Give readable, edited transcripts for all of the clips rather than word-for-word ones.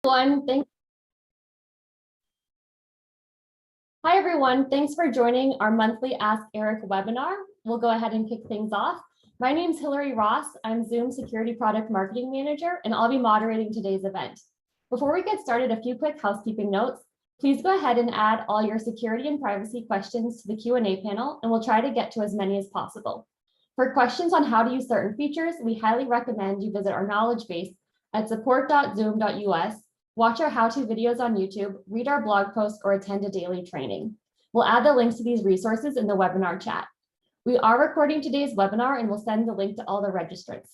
Hi everyone, thanks for joining our monthly Ask Eric webinar. We'll go ahead and kick things off. My name is Hillary Ross. I'm Zoom Security Product Marketing Manager, and I'll be moderating today's event. Before we get started, a few quick housekeeping notes. Please go ahead and add all your security and privacy questions to the Q&A panel, and we'll try to get to as many as possible. For questions on how to use certain features, we highly recommend you visit our knowledge base at support.zoom.us. Watch our how-to videos on YouTube, read our blog posts, or attend a daily training. We'll add the links to these resources in the webinar chat. We are recording today's webinar and we'll send the link to all the registrants.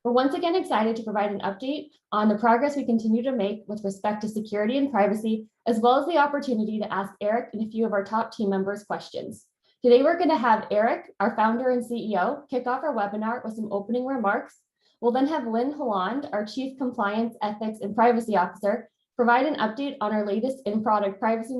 We're once again excited to provide an update on the progress we continue to make with respect to security and privacy, as well as the opportunity to ask Eric and a few of our top team members questions. Today, we're going to have Eric, our founder and CEO, kick off our webinar with some opening remarks. We'll then have Lynn Holland, our Chief Compliance, Ethics, and Privacy Officer, provide an update on our latest in-product privacy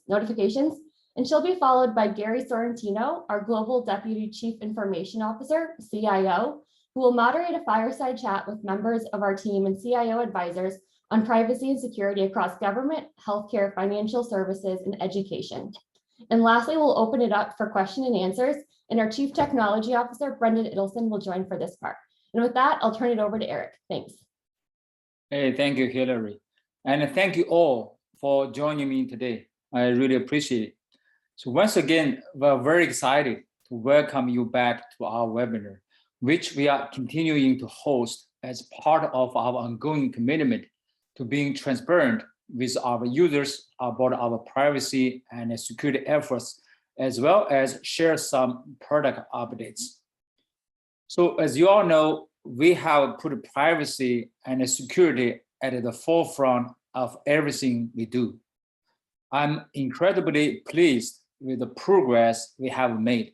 notifications, and she'll be followed by Gary Sorrentino, our Global Deputy Chief Information Officer, CIO, who will moderate a fireside chat with members of our team and CIO advisors on privacy and security across government, healthcare, financial services, and education. And lastly, we'll open it up for question and answers, and our Chief Technology Officer, Brendan Idelson, will join for this part. And with that, I'll turn it over to Eric. Thanks. Hey, thank you, Hillary. And thank you all for joining me today. I really appreciate it. So once again, we're very excited to welcome you back to our webinar, which we are continuing to host as part of our ongoing commitment to being transparent with our users about our privacy and security efforts, as well as share some product updates. So as you all know, we have put privacy and security at the forefront of everything we do. I'm incredibly pleased with the progress we have made.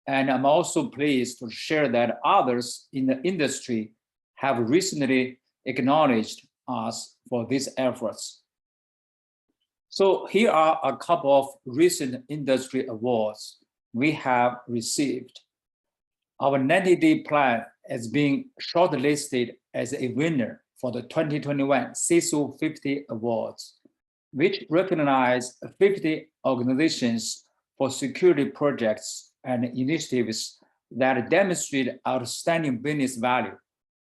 And I'm also pleased to share that others in the industry have recently acknowledged us for these efforts. So here are a couple of recent industry awards we have received. Our 90-day plan has been shortlisted as a winner for the 2021 CISO 50 Awards, which recognize 50 organizations for security projects and initiatives that demonstrate outstanding business value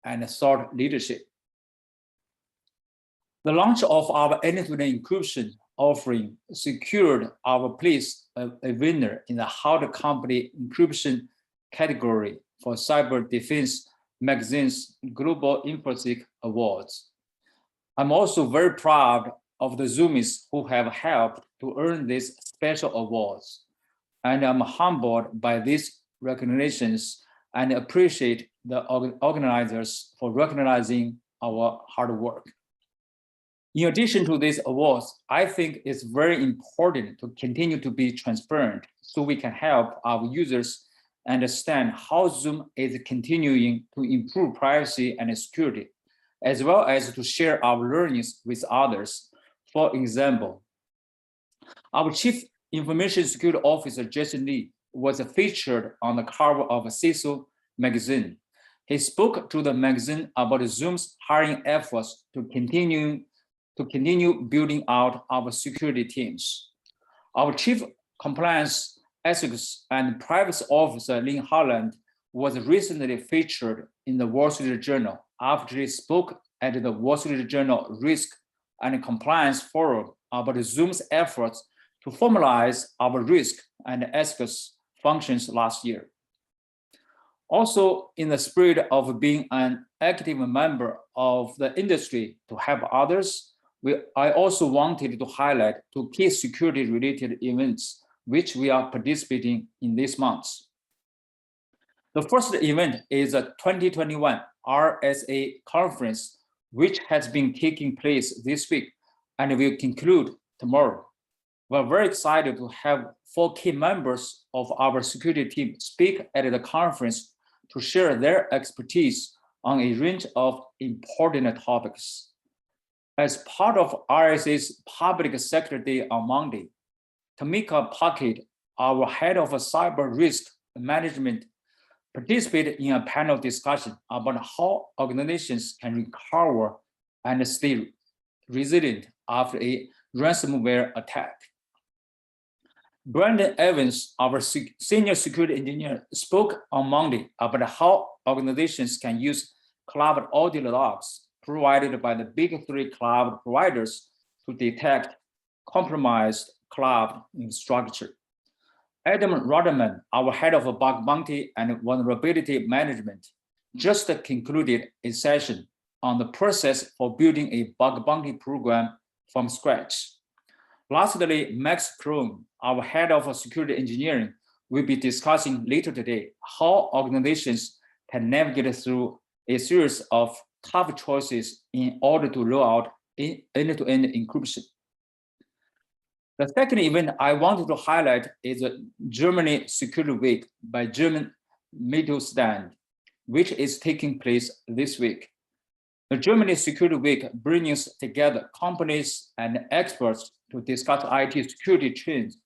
and thought leadership. The launch of our end-to-end encryption offering secured our place a winner in the Hard Company Encryption category for Cyber Defense Magazine's Global InfoSec Awards. I'm also very proud of the Zoomies who have helped to earn these special awards, and I'm humbled by these recognitions and appreciate the organizers for recognizing our hard work. In addition to these awards, I think it's very important to continue to be transparent so we can help our users understand how Zoom is continuing to improve privacy and security, as well as to share our learnings with others. For example, our Chief Information Security Officer, Jason Lee, was featured on the cover of CISO magazine. He spoke to the magazine about Zoom's hiring efforts to continue building out our security teams. Our Chief Compliance, Ethics, and Privacy Officer, Lynn Holland, was recently featured in the Wall Street Journal after he spoke at the Wall Street Journal Risk and Compliance Forum about Zoom's efforts to formalize our risk and ethics functions last year. Also, in the spirit of being an active member of the industry to help others, I also wanted to highlight two key security-related events which we are participating in this month. The first event is a 2021 RSA conference, which has been taking place this week and will conclude tomorrow. We're very excited to have 4 key members of our security team speak at the conference to share their expertise on a range of important topics. As part of RSA's Public Sector Day on Monday, Tamika Puckett, our head of cyber risk management, participated in a panel discussion about how organizations can recover and stay resilient after a ransomware attack. Brandon Evans, our senior security engineer, spoke on Monday about how organizations can use cloud audio logs provided by the big three cloud providers to detect compromised cloud infrastructure. Adam Rodman, our head of bug bounty and vulnerability management, just concluded a session on the process for building a bug bounty program from scratch. Lastly, Max Krohn, our head of security engineering, will be discussing later today how organizations can navigate through a series of tough choices in order to roll out end-to-end encryption. The second event I wanted to highlight is the Germany Security Week by German Mittelstand, which is taking place this week. The Germany Security Week brings together companies and experts to discuss IT security trends,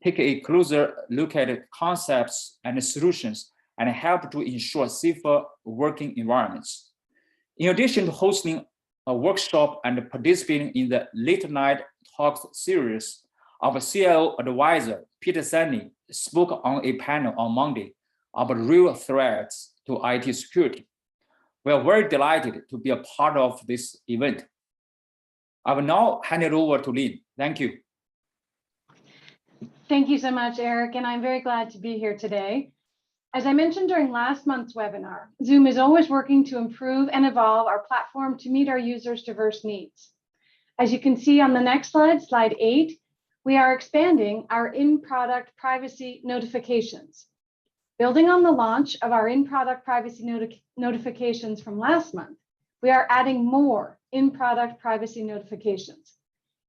take a closer look at concepts and solutions, and help to ensure safer working environments. In addition to hosting a workshop and participating in the late night talks series, our CIO advisor, Peter Sani, spoke on a panel on Monday about real threats to IT security. We are very delighted to be a part of this event. I will now hand it over to Lynn. Thank you. Thank you so much, Eric, and I'm very glad to be here today. As I mentioned during last month's webinar, Zoom is always working to improve and evolve our platform to meet our users' diverse needs. As you can see on the next slide, slide 8, we are expanding our in-product privacy notifications. Building on the launch of our in-product privacy notifications from last month, we are adding more in-product privacy notifications.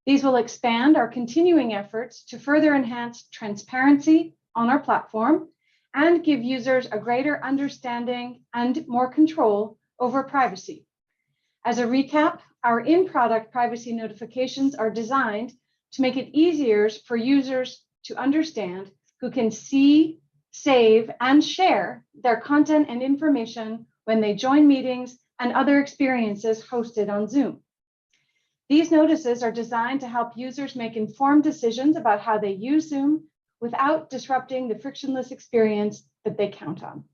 These will expand our continuing efforts to further enhance transparency on our platform and give users a greater understanding and more control over privacy. As a recap, our in-product privacy notifications are designed to make it easier for users to understand who can see, save, and share their content and information when they join meetings and other experiences hosted on Zoom. These notices are designed to help users make informed decisions about how they use Zoom without disrupting the frictionless experience that they count on.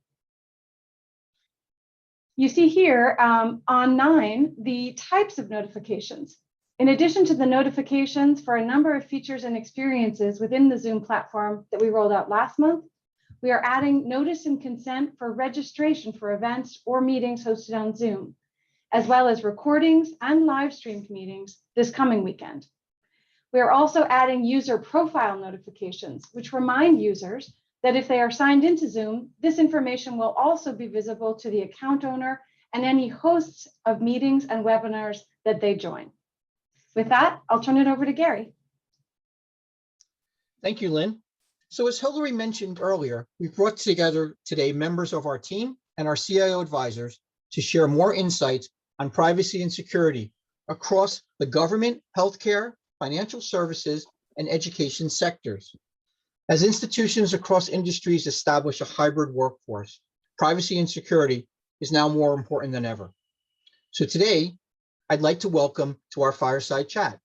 You see here on 9, the types of notifications. In addition to the notifications for a number of features and experiences within the Zoom platform that we rolled out last month, we are adding notice and consent for registration for events or meetings hosted on Zoom, as well as recordings and live streamed meetings this coming weekend. We are also adding user profile notifications, which remind users that if they are signed into Zoom, this information will also be visible to the account owner and any hosts of meetings and webinars that they join. With that, I'll turn it over to Gary. Thank you, Lynn. So as Hillary mentioned earlier, we've brought together today members of our team and our CIO advisors to share more insights on privacy and security across the government, healthcare, financial services, and education sectors. As institutions across industries establish a hybrid workforce, privacy and security is now more important than ever. So today, I'd like to welcome to our fireside chat,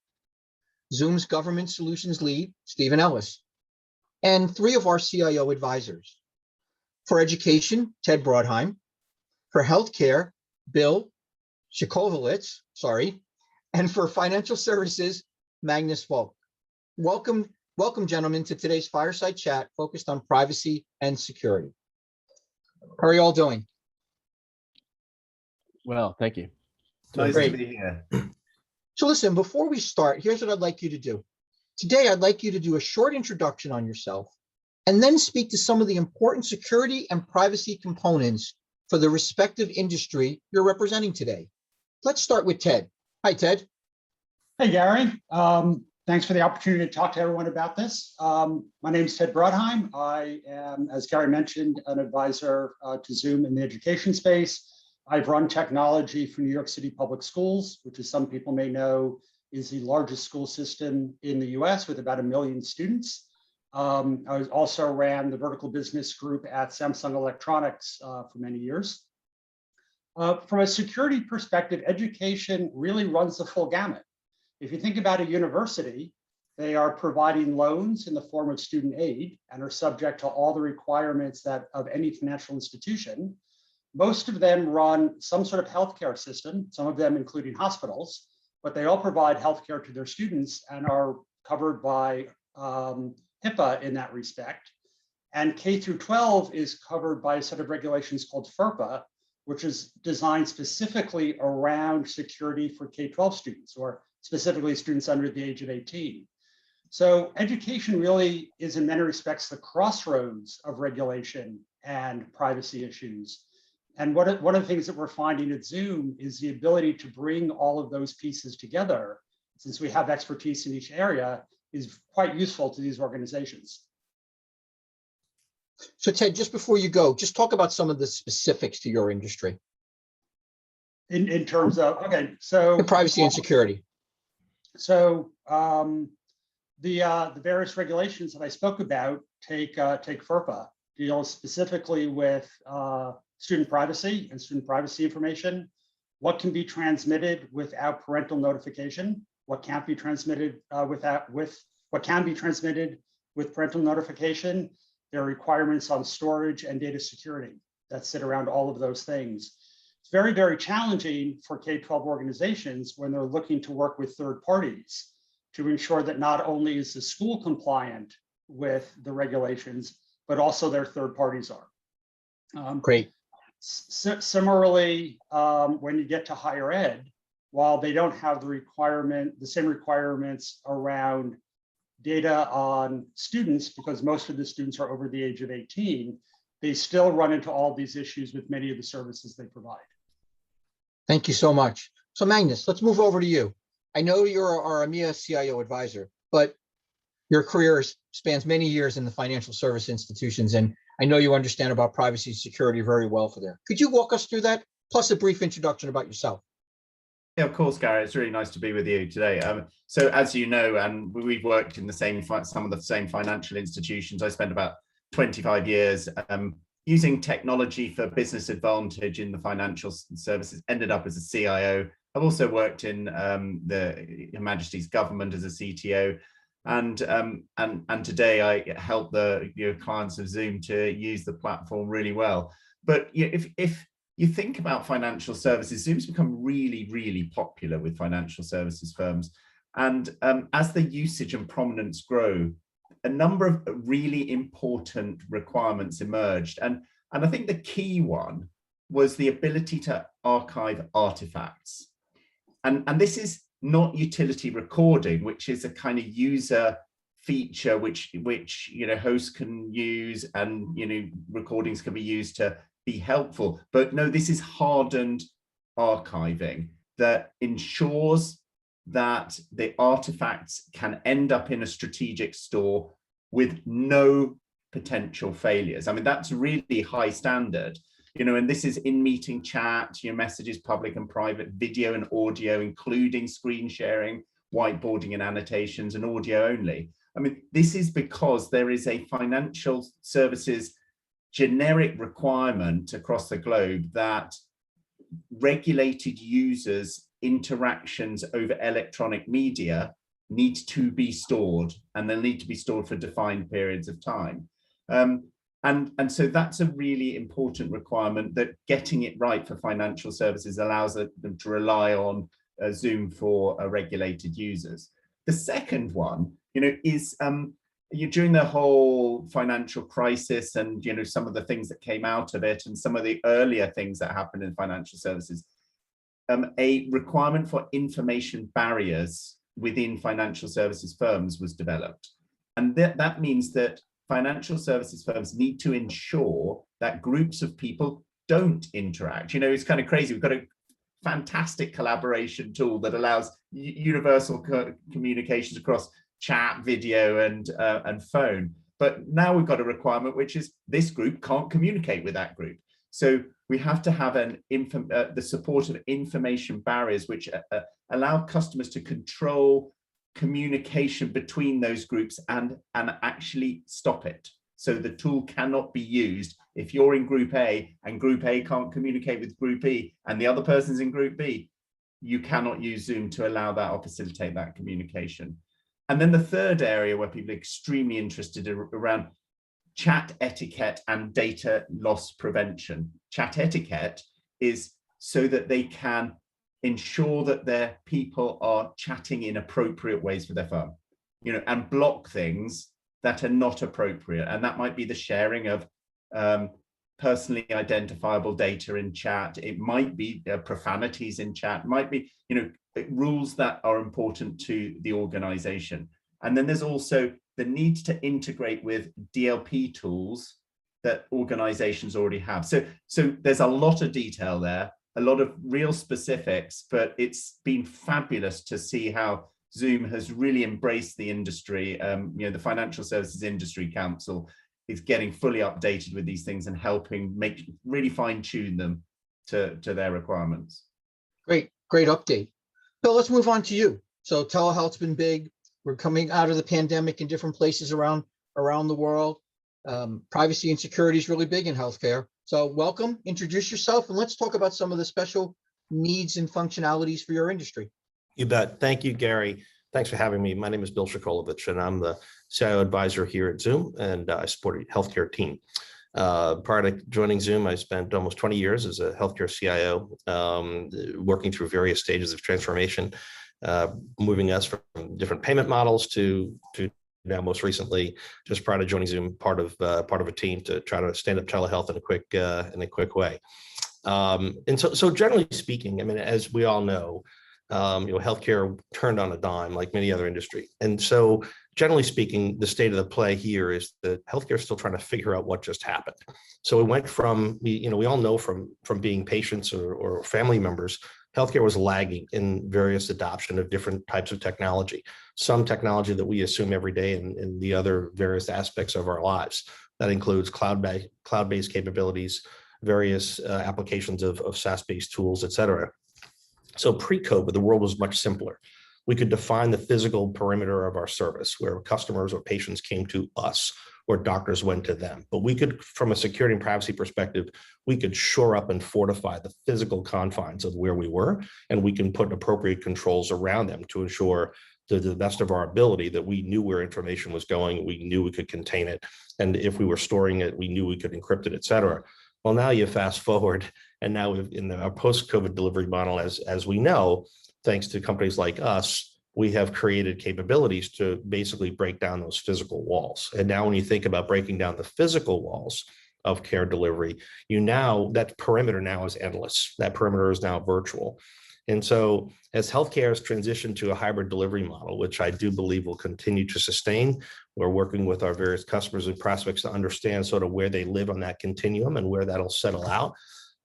Zoom's Government Solutions Lead, Stephen Ellis, and 3 of our CIO advisors. For education, Ted Brodheim. For healthcare, Bill Shikovalitz, and for financial services, Magnus Volk. Welcome, gentlemen, to today's fireside chat focused on privacy and security. How are you all doing? Well, thank you. Nice Great. to be here. So listen, before we start, here's what I'd like you to do. Today, I'd like you to do a short introduction on yourself and then speak to some of the important security and privacy components for the respective industry you're representing today. Let's start with Ted. Hi, Ted. Hey, Gary. Thanks for the opportunity to talk to everyone about this. My name is Ted Brodheim. I am, as Gary mentioned, an advisor to Zoom in the education space. I've run technology for New York City Public Schools, which, as some people may know, is the largest school system in the US with about 1 million students. I also ran the vertical business group at Samsung Electronics for many years. From a security perspective, education really runs the full gamut. If you think about a university, they are providing loans in the form of student aid and are subject to all the requirements that of any financial institution. Most of them run some sort of healthcare system, some of them including hospitals, but they all provide healthcare to their students and are covered by HIPAA in that respect. And K through 12 is covered by a set of regulations called FERPA, which is designed specifically around security for K-12 students, or specifically students under the age of 18. So education really is in many respects the crossroads of regulation and privacy issues. And one of the things that we're finding at Zoom is the ability to bring all of those pieces together, since we have expertise in each area, is quite useful to these organizations. So Ted, just before you go, just talk about some of the specifics to your industry. In terms of, okay, so The privacy and security. So the various regulations that I spoke about take FERPA, deal specifically with student privacy and student privacy information, what can be transmitted without parental notification, what can't be transmitted what can be transmitted with parental notification. There are requirements on storage and data security that sit around all of those things. It's very, very challenging for K-12 organizations when they're looking to work with third parties to ensure that not only is the school compliant with the regulations, but also their third parties are. Great. Similarly, when you get to higher ed, while they don't have the same requirements around data on students, because most of the students are over the age of 18, they still run into all these issues with many of the services they provide. Thank you so much. So Magnus, let's move over to you. I know you're our EMEA CIO advisor, but your career spans many years in the financial service institutions, and I know you understand about privacy and security very well for there. Could you walk us through that, plus a brief introduction about yourself? Yeah, of course, Gary. It's really nice to be with you today. So as you know, and we've worked in some of the same financial institutions. I spent about 25 years using technology for business advantage in the financial services, ended up as a CIO. I've also worked in Her Majesty's government as a CTO. And today I help the clients of Zoom to use the platform really well. But if you think about financial services, Zoom's become really, really popular with financial services firms. And as the usage and prominence grow, a number of really important requirements emerged. And I think the key one was the ability to archive artifacts. And this is not utility recording, which is a kind of user feature which hosts can use, and recordings can be used to be helpful. But no, this is hardened archiving that ensures that the artifacts can end up in a strategic store with no potential failures. I mean, that's really high standard. And this is in meeting chat, messages, public and private, video and audio, including screen sharing, whiteboarding and annotations, and audio only. I mean, this is because there is a financial services generic requirement across the globe that regulated users' interactions over electronic media need to be stored, and they'll need to be stored for defined periods of time. And so that's a really important requirement, that getting it right for financial services allows them to rely on Zoom for regulated users. The second one, is during the whole financial crisis and some of the things that came out of it and some of the earlier things that happened in financial services, a requirement for information barriers within financial services firms was developed. And that means that financial services firms need to ensure that groups of people don't interact. It's kind of crazy. We've got a fantastic collaboration tool that allows universal communications across chat, video, and phone. But now we've got a requirement, which is this group can't communicate with that group. So we have to have the support of information barriers, which allow customers to control communication between those groups and actually stop it. So the tool cannot be used if you're in group A and group A can't communicate with group B and the other person's in group B. you cannot use Zoom to allow that or facilitate that communication. And then the third area where people are extremely interested around chat etiquette and data loss prevention. Chat etiquette is so that they can ensure that their people are chatting in appropriate ways for their firm, and block things that are not appropriate. And that might be the sharing of personally identifiable data in chat. It might be profanities in chat, might be, rules that are important to the organization. And then there's also the need to integrate with DLP tools that organizations already have. So there's a lot of detail there, a lot of real specifics, but it's been fabulous to see how Zoom has really embraced the industry. The Financial Services Industry Council is getting fully updated with these things and helping really fine tune them to their requirements. Great update. Bill, let's move on to you. So telehealth's been big. We're coming out of the pandemic in different places around the world. Privacy and security is really big in healthcare. So welcome, introduce yourself, and let's talk about some of the special needs and functionalities for your industry. You bet. Thank you, Gary. Thanks for having me. My name is Bill Shikolovich, and I'm the CIO advisor here at Zoom, and I support a healthcare team. Prior to joining Zoom, I spent almost 20 years as a healthcare CIO, working through various stages of transformation, moving us from different payment models to now most recently, just prior to joining Zoom, part of a team to try to stand up telehealth in a quick way. And so generally speaking, I mean, as we all know, healthcare turned on a dime like many other industry. And so generally speaking, the state of the play here is that healthcare is still trying to figure out what just happened. So we went from, we all know from being patients or family members, healthcare was lagging in various adoption of different types of technology. Some technology that we assume every day in the other various aspects of our lives. That includes cloud-based capabilities, various applications of SaaS-based tools, et cetera. So pre-COVID, the world was much simpler. We could define the physical perimeter of our service where customers or patients came to us or doctors went to them. But we could, from a security and privacy perspective, we could shore up and fortify the physical confines of where we were, and we can put appropriate controls around them to ensure to the best of our ability that we knew where information was going, we knew we could contain it, and if we were storing it, we knew we could encrypt it, et cetera. Well, now you fast forward, and now in our post-COVID delivery model, as we know, thanks to companies like us, we have created capabilities to basically break down those physical walls. And now when you think about breaking down the physical walls of care delivery, that perimeter now is endless. That perimeter is now virtual. And so as healthcare has transitioned to a hybrid delivery model, which I do believe will continue to sustain, we're working with our various customers and prospects to understand sort of where they live on that continuum and where that'll settle out.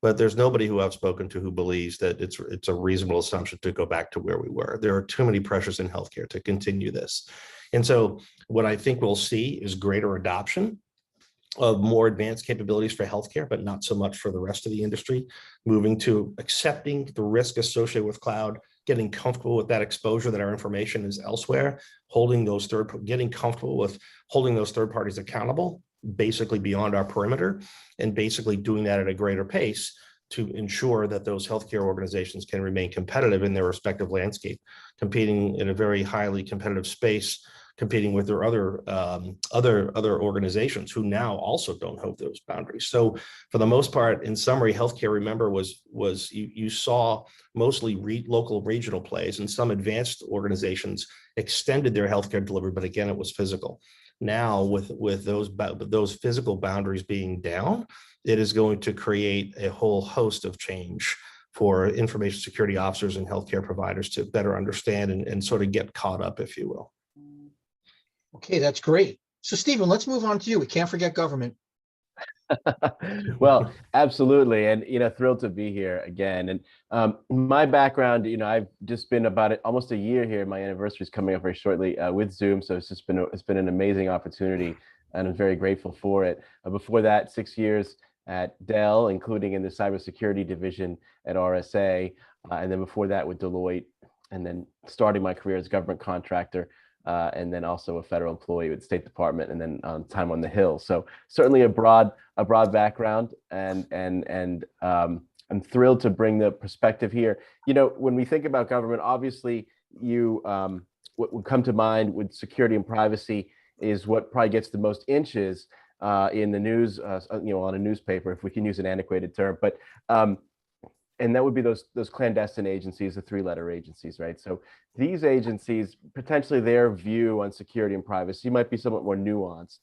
But there's nobody who I've spoken to who believes that it's a reasonable assumption to go back to where we were. There are too many pressures in healthcare to continue this. And so what I think we'll see is greater adoption of more advanced capabilities for healthcare, but not so much for the rest of the industry, moving to accepting the risk associated with cloud, getting comfortable with that exposure that our information is elsewhere, getting comfortable with holding those third parties accountable, basically beyond our perimeter, and basically doing that at a greater pace to ensure that those healthcare organizations can remain competitive in their respective landscape, competing in a very highly competitive space, competing with their other organizations who now also don't hold those boundaries. So for the most part, in summary, healthcare, remember, was you saw mostly local regional plays, and some advanced organizations extended their healthcare delivery, but again, it was physical. Now with those physical boundaries being down, it is going to create a whole host of change for information security officers and healthcare providers to better understand and sort of get caught up, if you will. Okay, that's great. So Stephen, let's move on to you. We can't forget government. Well, absolutely. And, thrilled to be here again. And my background, I've just been about almost a year here. My anniversary is coming up very shortly with Zoom. So it's been an amazing opportunity, and I'm very grateful for it. Before that, 6 years at Dell, including in the cybersecurity division at RSA. And then before that with Deloitte, and then starting my career as a government contractor. And then also a federal employee with the State Department, and then time on the Hill. So certainly a broad background, and I'm thrilled to bring the perspective here. You know, when we think about government, obviously, what would come to mind with security and privacy is what probably gets the most inches in the news, you know, on a newspaper, if we can use an antiquated term. But and that would be those clandestine agencies, the three-letter agencies, right? So these agencies, potentially their view on security and privacy might be somewhat more nuanced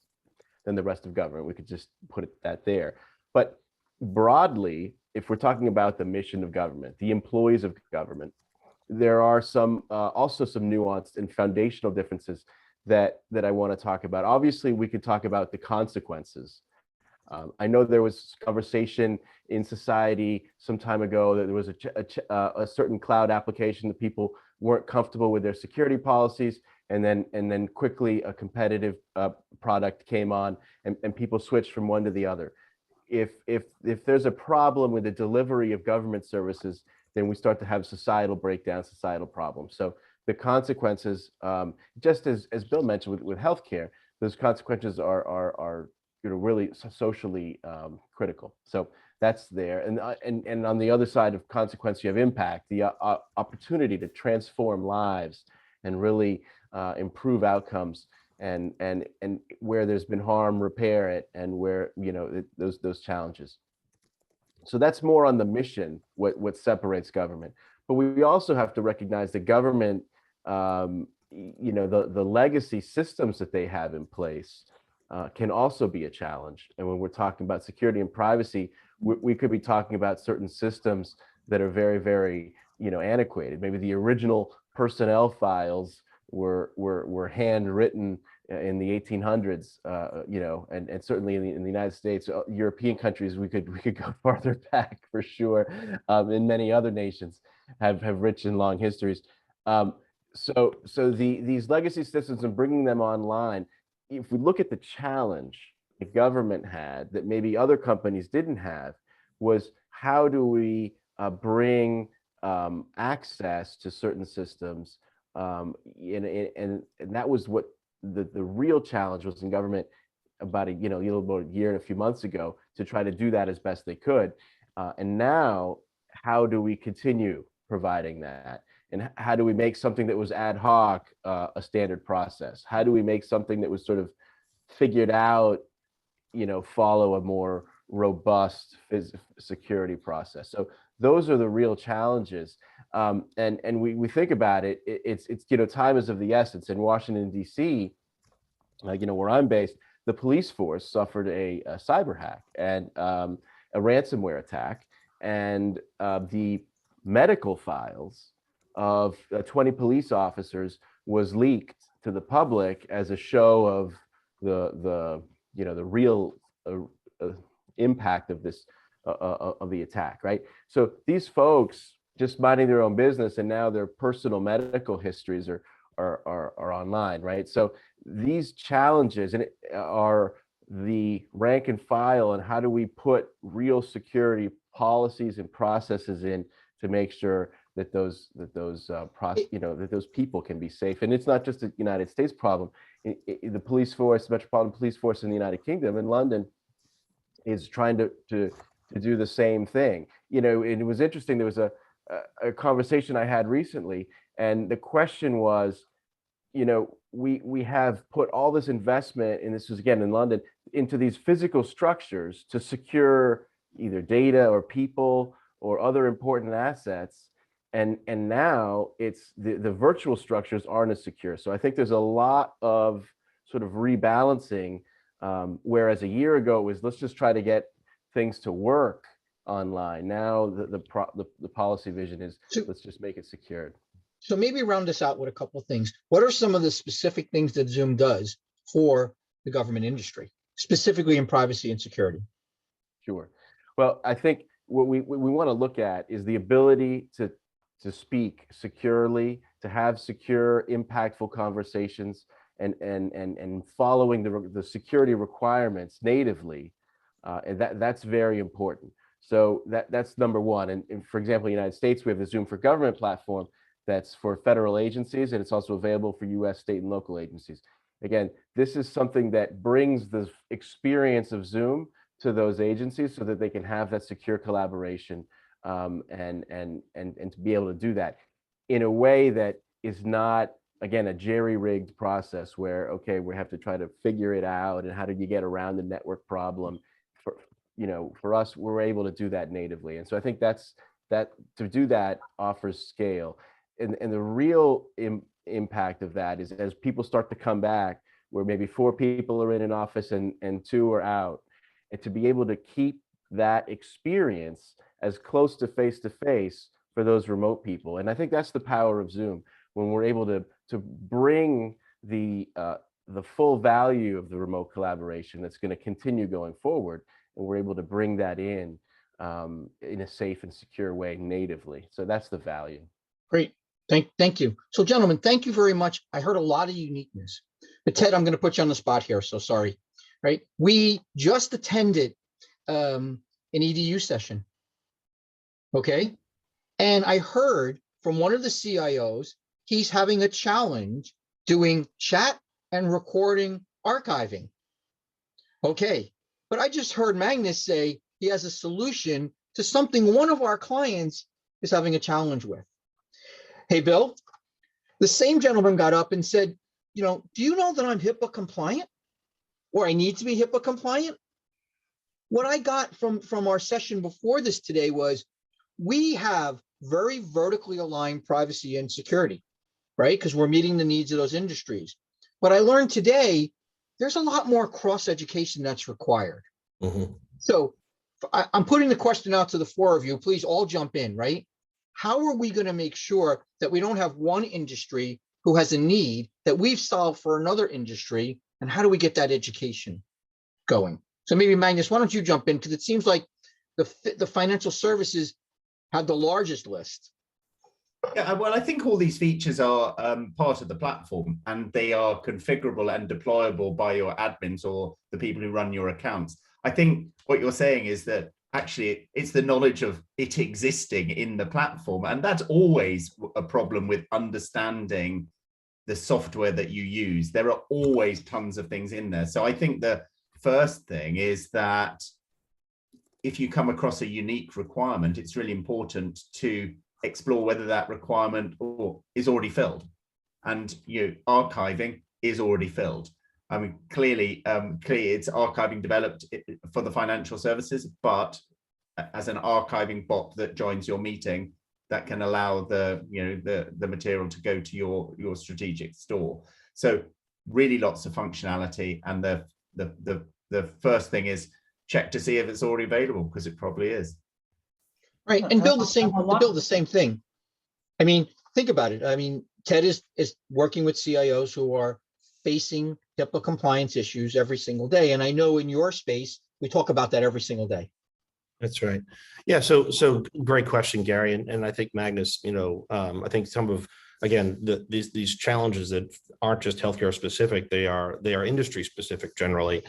than the rest of government. We could just put it that there. But broadly, if we're talking about the mission of government, the employees of government, there are some also some nuanced and foundational differences that I want to talk about. Obviously, we could talk about the consequences. I know there was conversation in society some time ago that there was a certain cloud application that people weren't comfortable with their security policies, and then quickly a competitive product came on, and people switched from one to the other. If there's a problem with the delivery of government services, then we start to have societal breakdown, societal problems. So the consequences, just as Bill mentioned with healthcare, those consequences are really socially critical. So that's there. And on the other side of consequence, you have impact, the opportunity to transform lives and really improve outcomes, and where there's been harm, repair it, and where, you know, those challenges. So that's more on the mission, what separates government. But we also have to recognize that government, you know, the legacy systems that they have in place can also be a challenge. And when we're talking about security and privacy, we could be talking about certain systems that are very, very, you know, antiquated. Maybe the original personnel files were handwritten in the 1800s, you know, and certainly in the United States, European countries, we could go farther back for sure. And many other nations have rich and long histories. So these legacy systems and bringing them online, if we look at the challenge the government had that maybe other companies didn't have, was how do we bring access to certain systems, and that was what the real challenge was in government about a little about a year and a few months ago, to try to do that as best they could. And now, how do we continue providing that? And how do we make something that was ad hoc a standard process? How do we make something that was sort of figured out, follow a more robust security process? So those are the real challenges. And we think about it, it's time is of the essence. In Washington, D.C., where I'm based, the police force suffered a cyber hack and a ransomware attack, and the medical files of 20 police officers was leaked to the public as a show of the real impact of this of the attack, right? So these folks just minding their own business, and now their personal medical histories are online, right? So these challenges are the rank and file, and how do we put real security policies and processes in to make sure that those people can be safe. And it's not just a United States problem. The police force, Metropolitan Police Force in the United Kingdom, in London, is trying to do the same thing. And it was interesting. There was a conversation I had recently, and the question was, we have put all this investment, and this was again in London, into these physical structures to secure either data or people or other important assets. And now it's the virtual structures aren't as secure. So I think there's a lot of sort of rebalancing, whereas a year ago it was, let's just try to get things to work online. Now the policy vision is, let's just make it secured. So maybe round this out with a couple of things. What are some of the specific things that Zoom does for the government industry, specifically in privacy and security? Sure. Well, I think what we want to look at is the ability to speak securely, to have secure, impactful conversations, and following the security requirements natively, and that's very important. So that's number one. And for example, in the United States, we have the Zoom for Government platform that's for federal agencies, and it's also available for U.S. state and local agencies. Again, this is something that brings the experience of Zoom to those agencies so that they can have that secure collaboration and to be able to do that in a way that is not, again, a jerry-rigged process where, okay, we have to try to figure it out, and how do you get around the network problem. For us, we're able to do that natively. And so I think that to do that offers scale. And the real impact of that is as people start to come back, where maybe 4 people are in an office and 2 are out, and to be able to keep that experience as close to face for those remote people. And I think that's the power of Zoom, when we're able to bring the full value of the remote collaboration that's going to continue going forward, and we're able to bring that in a safe and secure way natively. So that's the value. Great. Thank you. So gentlemen, thank you very much. I heard a lot of uniqueness. But Ted, I'm going to put you on the spot here, so sorry. Right? We just attended an EDU session. Okay. And I heard from one of the CIOs, he's having a challenge doing chat and recording archiving. Okay. But I just heard Magnus say he has a solution to something one of our clients is having a challenge with. Hey, Bill, the same gentleman got up and said, do you know that I'm HIPAA compliant, or I need to be HIPAA compliant? What I got from our session before this today was, we have very vertically aligned privacy and security, right? Because we're meeting the needs of those industries. But I learned today, there's a lot more cross education that's required. Mm-hmm. So I'm putting the question out to the 4 of you. Please all jump in, right? How are we going to make sure that we don't have one industry who has a need that we've solved for another industry? And how do we get that education going? So maybe Magnus, why don't you jump in? Because it seems like the financial services have the largest list. Yeah, well, I think all these features are part of the platform, and they are configurable and deployable by your admins or the people who run your accounts. I think what you're saying is that actually it's the knowledge of it existing in the platform, and that's always a problem with understanding the software that you use. There are always tons of things in there. So I think the first thing is that if you come across a unique requirement, it's really important to explore whether that requirement is already filled, and archiving is already filled. I mean, clearly it's archiving developed for the financial services, but as an archiving bot that joins your meeting, that can allow the material to go to your strategic store. So really lots of functionality, and the first thing is check to see if it's already available, because it probably is. Right, and build the same thing. I mean, think about it. I mean, Ted is working with CIOs who are facing HIPAA compliance issues every single day. And I know in your space, we talk about that every single day. That's right. Yeah. So great question, Gary. And I think Magnus, I think some of, again, these challenges that aren't just healthcare specific, they are industry specific generally.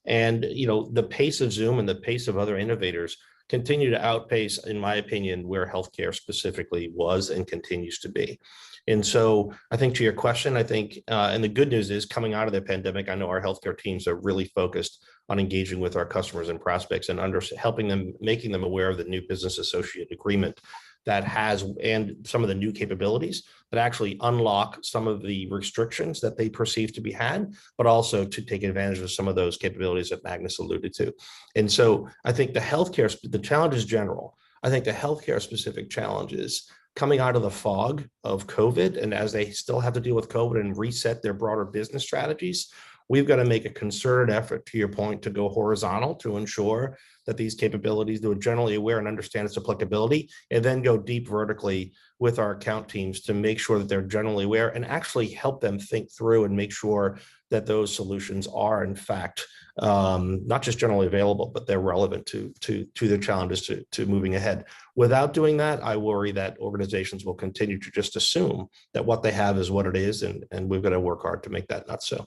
And, the pace of Zoom and the pace of other innovators continue to outpace, in my opinion, where healthcare specifically was and continues to be. And so I think to your question, I think, and the good news is coming out of the pandemic, I know our healthcare teams are really focused on engaging with our customers and prospects and helping them, making them aware of the new business associate agreement that has, and some of the new capabilities that actually unlock some of the restrictions that they perceive to be had, but also to take advantage of some of those capabilities that Magnus alluded to. And so I think the challenge is general. I think the healthcare specific challenges coming out of the fog of COVID, and as they still have to deal with COVID and reset their broader business strategies, we've got to make a concerted effort, to your point, to go horizontal to ensure that these capabilities, they're generally aware and understand its applicability, and then go deep vertically with our account teams to make sure that they're generally aware and actually help them think through and make sure that those solutions are in fact not just generally available, but they're relevant to their challenges to moving ahead. Without doing that, I worry that organizations will continue to just assume that what they have is what it is, and we've got to work hard to make that not so.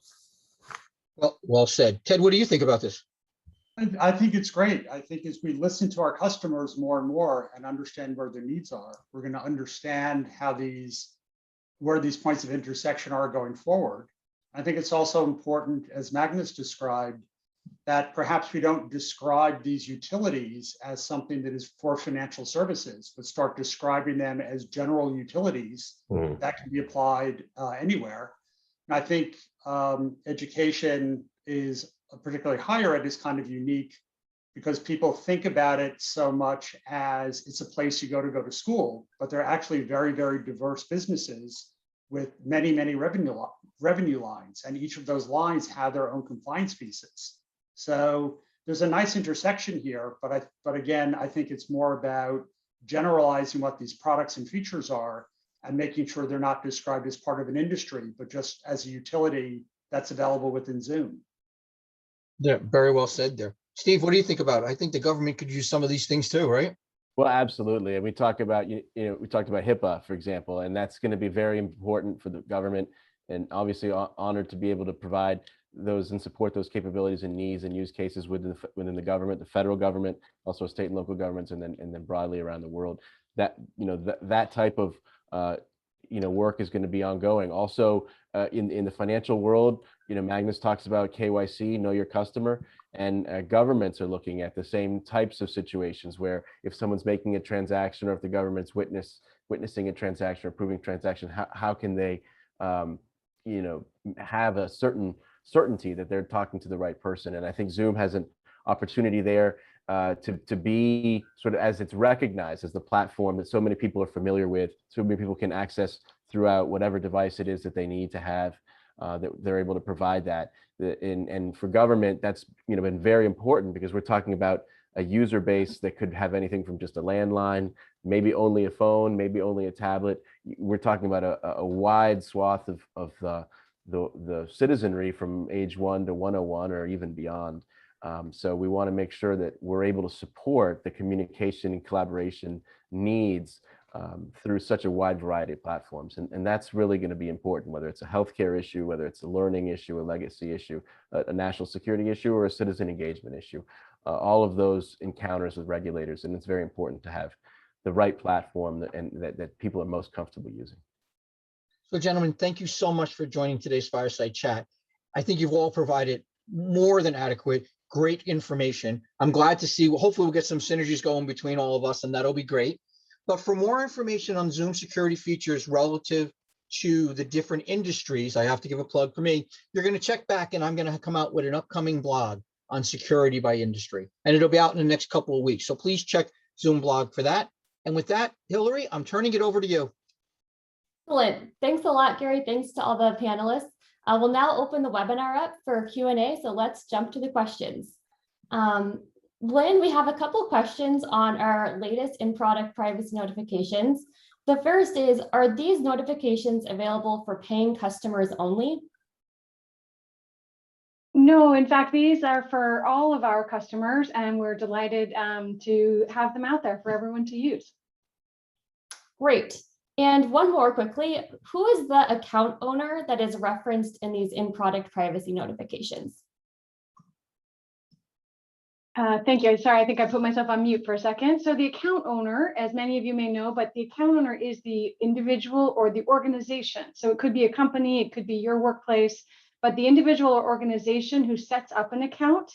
Well said. Ted, what do you think about this? I think it's great. I think as we listen to our customers more and more and understand where their needs are, we're going to understand where these points of intersection are going forward. I think it's also important, as Magnus described, that perhaps we don't describe these utilities as something that is for financial services, but start describing them as general utilities that can be applied anywhere. And I think education is, particularly higher ed, is kind of unique because people think about it so much as it's a place you go to school, but they're actually very, very diverse businesses with many, many revenue lines, and each of those lines have their own compliance pieces. So there's a nice intersection here, but again, I think it's more about generalizing what these products and features are and making sure they're not described as part of an industry, but just as a utility that's available within Zoom. Yeah, very well said there. Steve, what do you think about it? I think the government could use some of these things too, right? Well, absolutely. And we talk about, we talked about HIPAA, for example, and that's going to be very important for the government, and obviously honored to be able to provide those and support those capabilities and needs and use cases within the government, the federal government, also state and local governments, and then broadly around the world. That, that type of work is going to be ongoing. Also, in the financial world, Magnus talks about KYC, know your customer, and governments are looking at the same types of situations where if someone's making a transaction or if the government's witnessing a transaction or approving a transaction, how can they, have a certain certainty that they're talking to the right person. And I think Zoom has an opportunity there to be sort of, as it's recognized as the platform that so many people are familiar with, so many people can access throughout whatever device it is that they need to have, that they're able to provide that. And for government, that's been very important because we're talking about a user base that could have anything from just a landline, maybe only a phone, maybe only a tablet. We're talking about a wide swath of the citizenry from age 1 to 101 or even beyond. So we want to make sure that we're able to support the communication and collaboration needs through such a wide variety of platforms. And that's really going to be important, whether it's a healthcare issue, whether it's a learning issue, a legacy issue, a national security issue, or a citizen engagement issue. All of those encounters with regulators. And it's very important to have the right platform that people are most comfortable using. So gentlemen, thank you so much for joining today's Fireside Chat. I think you've all provided more than adequate, great information. I'm glad to see, hopefully we'll get some synergies going between all of us, and that'll be great. But for more information on Zoom security features relative to the different industries, I have to give a plug for me, you're going to check back and I'm going to come out with an upcoming blog on security by industry. And it'll be out in the next couple of weeks. So please check Zoom blog for that. And with that, Hillary, I'm turning it over to you. Excellent. Thanks a lot, Gary. Thanks to all the panelists. We'll now open the webinar up for Q&A. So let's jump to the questions. Lynn, we have a couple questions on our latest in-product privacy notifications. The first is, are these notifications available for paying customers only? No, in fact, these are for all of our customers, and we're delighted to have them out there for everyone to use. Great. And one more quickly, who is the account owner that is referenced in these in-product privacy notifications? Thank you. Sorry, I think I put myself on mute for a second. So the account owner, as many of you may know, but the account owner is the individual or the organization. So it could be a company, it could be your workplace, but the individual or organization who sets up an account.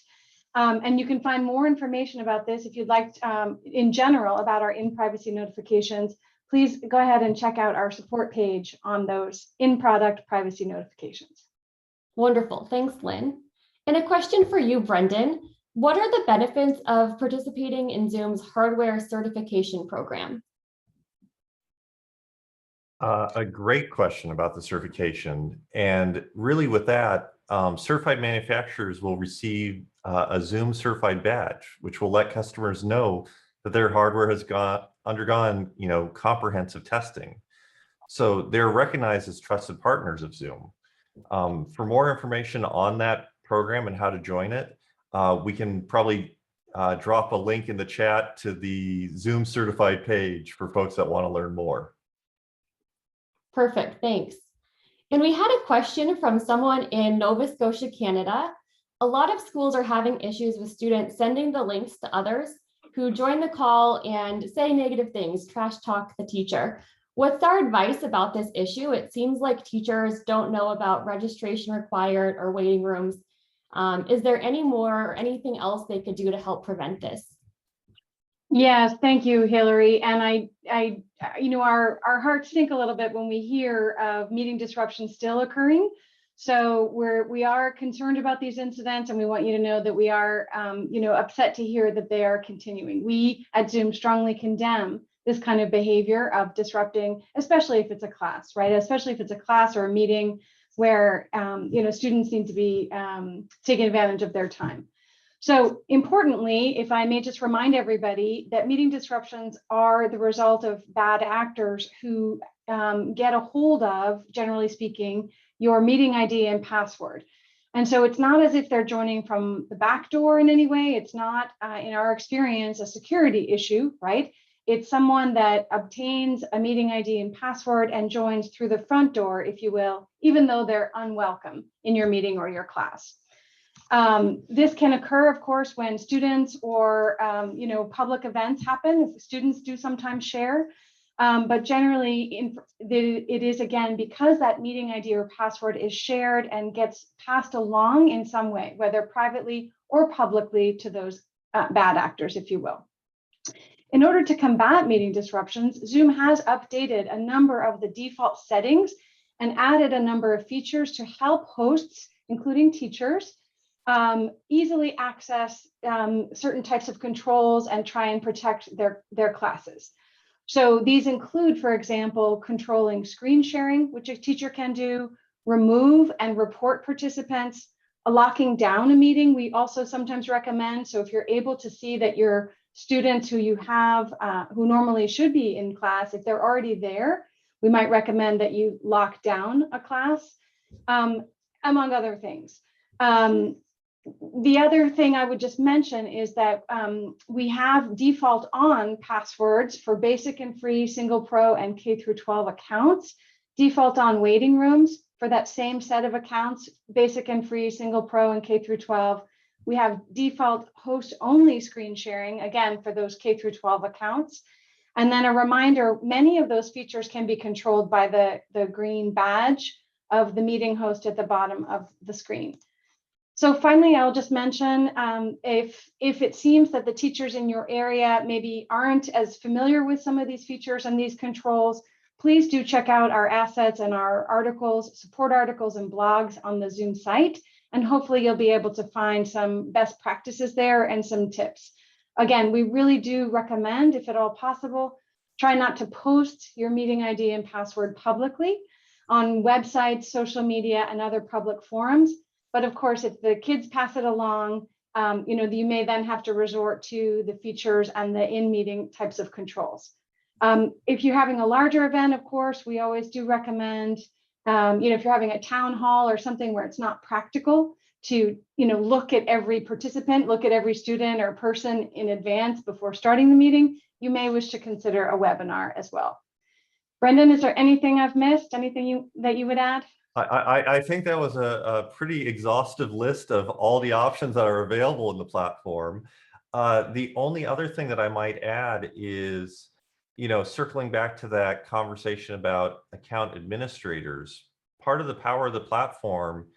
And you can find more information about this if you'd like, in general, about our in-privacy notifications. Please go ahead and check out our support page on those in-product privacy notifications. Wonderful. Thanks, Lynn. And a question for you, Brendan. What are the benefits of participating in Zoom's hardware certification program? A great question about the certification. And really with that, certified manufacturers will receive a Zoom certified badge, which will let customers know that their hardware has undergone, comprehensive testing. So they're recognized as trusted partners of Zoom. For more information on that program and how to join it, we can probably drop a link in the chat to the Zoom certified page for folks that want to learn more. Perfect, thanks. And we had a question from someone in Nova Scotia, Canada. A lot of schools are having issues with students sending the links to others who join the call and say negative things, trash talk the teacher. What's our advice about this issue? It seems like teachers don't know about registration required or waiting rooms. Is there any more or anything else they could do to help prevent this? Yes, thank you, Hillary. And our hearts sink a little bit when we hear of meeting disruptions still occurring. So we are concerned about these incidents, and we want you to know that we are, upset to hear that they are continuing. We at Zoom strongly condemn this kind of behavior of disrupting, especially if it's a class, right? Especially if it's a class or a meeting where, students need to be taking advantage of their time. So importantly, if I may just remind everybody that meeting disruptions are the result of bad actors who get a hold of, generally speaking, your meeting ID and password. And so it's not as if they're joining from the back door in any way. It's not, in our experience, a security issue, right? It's someone that obtains a meeting ID and password and joins through the front door, if you will, even though they're unwelcome in your meeting or your class. This can occur, of course, when students or public events happen. Students do sometimes share, but generally it is, again, because that meeting ID or password is shared and gets passed along in some way, whether privately or publicly, to those bad actors, if you will. In order to combat meeting disruptions, Zoom has updated a number of the default settings and added a number of features to help hosts, including teachers, easily access certain types of controls and try and protect their classes. So these include, for example, controlling screen sharing, which a teacher can do, remove and report participants, locking down a meeting. We also sometimes recommend, so if you're able to see that your students who you have, who normally should be in class, if they're already there, we might recommend that you lock down a class, among other things. The other thing I would just mention is that we have default on passwords for basic and free single pro and K through 12 accounts, default on waiting rooms for that same set of accounts, basic and free single pro and K through 12. We have default host only screen sharing, again, for those K through 12 accounts. And then a reminder, many of those features can be controlled by the green badge of the meeting host at the bottom of the screen. So finally, I'll just mention, if it seems that the teachers in your area maybe aren't as familiar with some of these features and these controls, please do check out our assets and our articles, support articles and blogs on the Zoom site. And hopefully you'll be able to find some best practices there and some tips. Again, we really do recommend, if at all possible, try not to post your meeting ID and password publicly on websites, social media, and other public forums. But of course, if the kids pass it along, you may then have to resort to the features and the in-meeting types of controls. If you're having a larger event, of course, we always do recommend, if you're having a town hall or something where it's not practical to, look at every participant, look at every student or person in advance before starting the meeting, you may wish to consider a webinar as well. Brendan, is there anything I've missed? Anything that you would add? I think that was a pretty exhaustive list of all the options that are available in the platform. The only other thing that I might add is, circling back to that conversation about account administrators, part of the power of the platform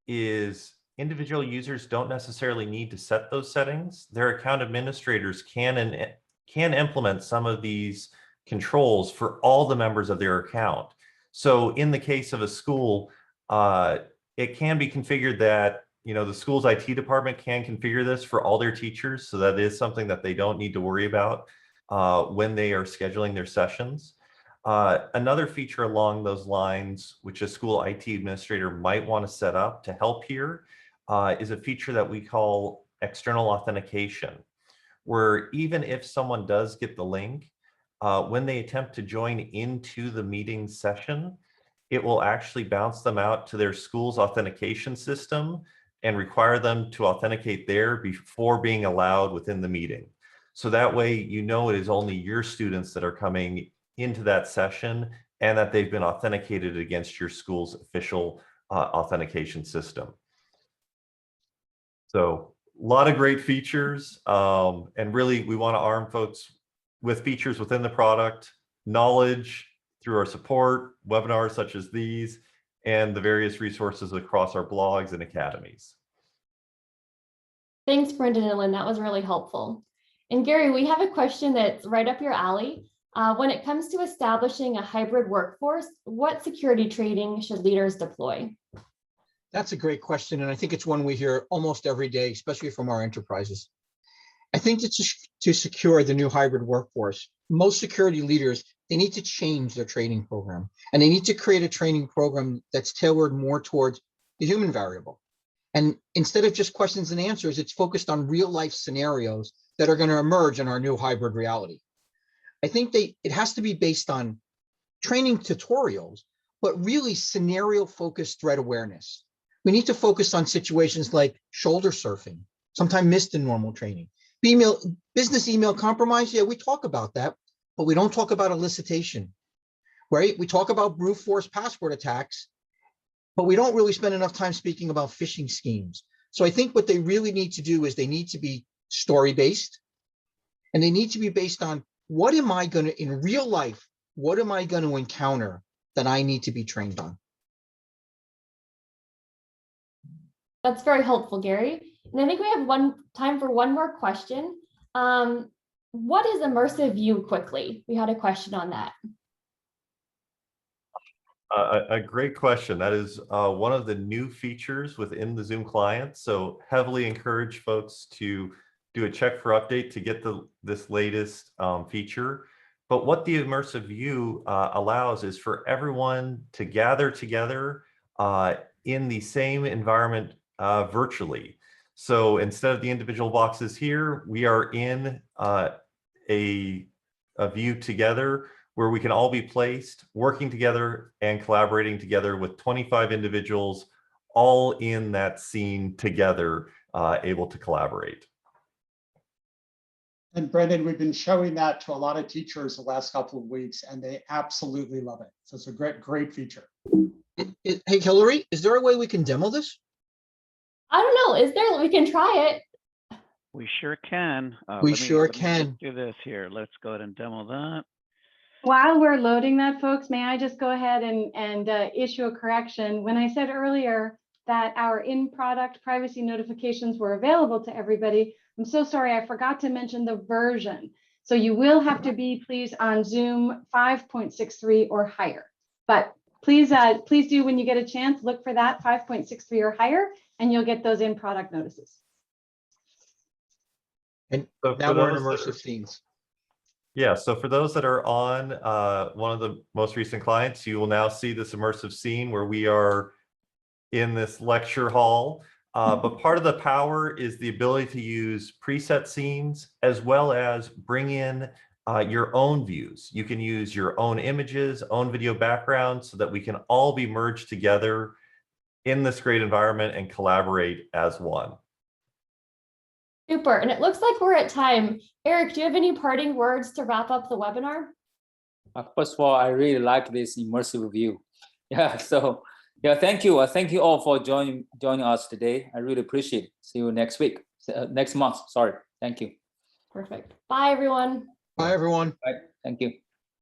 is individual users don't necessarily need to set those settings. Their account administrators can implement some of these controls for all the members of their account. So in the case of a school, it can be configured that, the school's IT department can configure this for all their teachers. So that is something that they don't need to worry about when they are scheduling their sessions. Another feature along those lines, which a school IT administrator might want to set up to help here, is a feature that we call external authentication, where even if someone does get the link, when they attempt to join into the meeting session, it will actually bounce them out to their school's authentication system and require them to authenticate there before being allowed within the meeting. So that way, it is only your students that are coming into that session and that they've been authenticated against your school's official authentication system. So a lot of great features, and really we want to arm folks with features within the product, knowledge through our support, webinars such as these, and the various resources across our blogs and academies. Thanks, Brendan and Lynn. That was really helpful. And Gary, we have a question that's right up your alley. When it comes to establishing a hybrid workforce, what security training should leaders deploy? That's a great question, and I think it's one we hear almost every day, especially from our enterprises. I think that to secure the new hybrid workforce, most security leaders, they need to change their training program, and they need to create a training program that's tailored more towards the human variable. And instead of just questions and answers, it's focused on real life scenarios that are going to emerge in our new hybrid reality. I think it has to be based on training tutorials, but really scenario focused threat awareness. We need to focus on situations like shoulder surfing, sometimes missed in normal training. Business email compromise, yeah, we talk about that, but we don't talk about elicitation, right? We talk about brute force password attacks, but we don't really spend enough time speaking about phishing schemes. So I think what they really need to do is they need to be story-based, and they need to be based on what am I going to, in real life, what am I going to encounter that I need to be trained on? That's very helpful, Gary. And I think we have time for one more question. What is immersive view quickly? We had a question on that. A great question. That is one of the new features within the Zoom client. So heavily encourage folks to do a check for update to get this latest feature. But what the immersive view allows is for everyone to gather together in the same environment virtually. So instead of the individual boxes here, we are in a view together where we can all be placed, working together and collaborating together with 25 individuals, all in that scene together, able to collaborate. And Brendan, we've been showing that to a lot of teachers the last couple of weeks, and they absolutely love it. So it's a great feature. Hey, Hillary, is there a way we can demo this? I don't know. Is there? We can try it. We sure can. We let me sure just can. do this here. Let's go ahead and demo that. While we're loading that, folks, may I just go ahead and issue a correction? When I said earlier that our in-product privacy notifications were available to everybody, I'm so sorry, I forgot to mention the version. So you will have to be, please, on Zoom 5.63 or higher. But please do, when you get a chance, look for that 5.63 or higher, and you'll get those in-product notices. And So now we're in immersive scenes. Yeah, so for those that are on one of the most recent clients, you will now see this immersive scene where we are in this lecture hall. But part of the power is the ability to use preset scenes as well as bring in your own views. You can use your own images, own video backgrounds so that we can all be merged together in this great environment and collaborate as one. Super. And it looks like we're at time. Eric, do you have any parting words to wrap up the webinar? First of all, I really like this immersive view. Yeah, so yeah, thank you. Thank you all for joining us today. I really appreciate it. See you next week, next month. Sorry. Thank you. Perfect. Bye, everyone. Bye, everyone. Bye. Thank you.